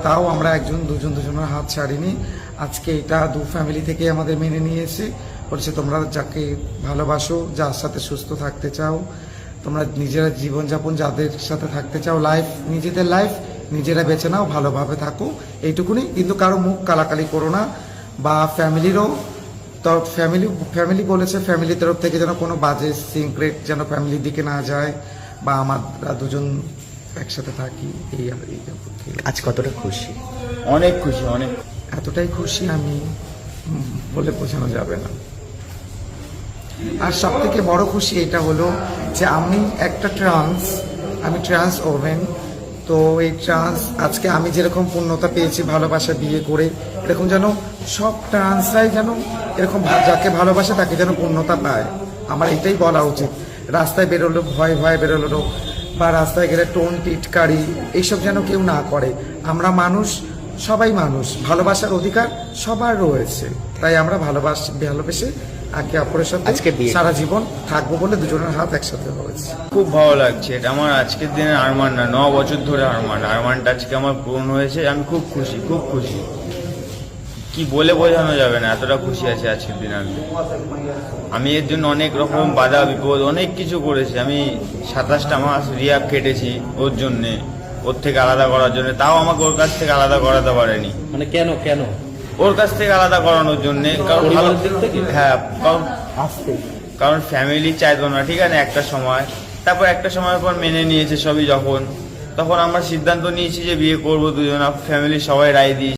তাও আমরা দুজনের হাত ছাড়িনি। আজকে এটা দু ফ্যামিলি থেকে আমাদের মেনে নিয়েছে, বলছে তোমরা যাকে ভালোবাসো, যার সাথে সুস্থ থাকতে চাও, তোমরা নিজেরা জীবনযাপন যাদের সাথে থাকতে চাও, নিজেদের লাইফ নিজেরা বেছে নাও, ভালোভাবে থাকো, এইটুকুনি। কিন্তু কারো মুখ কালাকালি করো না, বা ফ্যামিলিরও তো ফ্যামিলি বলেছে ফ্যামিলির তরফ থেকে যেন কোনো বাজে সিক্রেট যেন ফ্যামিলির দিকে না যায়, বা আমরা দুজন একসাথে থাকি। এই আজ কতটা খুশি? অনেক খুশি, অনেক। এতটাই খুশি আমি বলে বোঝানো যাবে না। আর সব থেকে বড় খুশি এটা হলো যে আমি ট্রান্স ওমেন। তো এই আজকে আমি যেরকম পূর্ণতা পেয়েছি ভালোবাসা বিয়ে করে, এরকম যেন সব ট্রান্সরাই যেন এরকম যাকে ভালোবাসে তাকে যেন পূর্ণতা পায়। আমার এটাই বলা উচিত। রাস্তায় বেরোলো ভয় বেরোলো, বা রাস্তায় গেলে টোন টিটকারি এইসব যেন কেউ না করে। আমরা মানুষ, সবাই মানুষ, ভালোবাসার অধিকার সবার রয়েছে। তাই আমরা ভালোবেসে একে অপরের সাথে আজকে সারা জীবন থাকবো বলে দুজনের হাত একসাথে হয়েছে। খুব ভালো লাগছে। এটা আমার আজকের দিনের আরমান না, 9 বছর ধরে আরমানটা আজকে আমার পূরণ হয়েছে। আমি খুব খুশি, কি বলে বোঝানো যাবে না, এতটা খুশি আছে আজকের দিনে। আমি এর জন্য অনেক রকম বাধা বিপদ অনেক কিছু করেছি। আমি 27টা মাস রিহ্যাব কেটেছি ওর জন্যে, ওর থেকে আলাদা করার জন্য। তাও আমাকে ওর কাছ থেকে আলাদা করাতে পারেনি। মানে কেন ওর কাছ থেকে আলাদা করানোর জন্য, হ্যাঁ, কারণ ফ্যামিলি চাইতো না, ঠিক আছে, একটা সময়। তারপর একটা সময়ের পর মেনে নিয়েছে সবই। তখন আমরা সিদ্ধান্ত নিয়েছি যে বিয়ে করবো দুজন, ফ্যামিলি সবাই রায় দিয়েছে।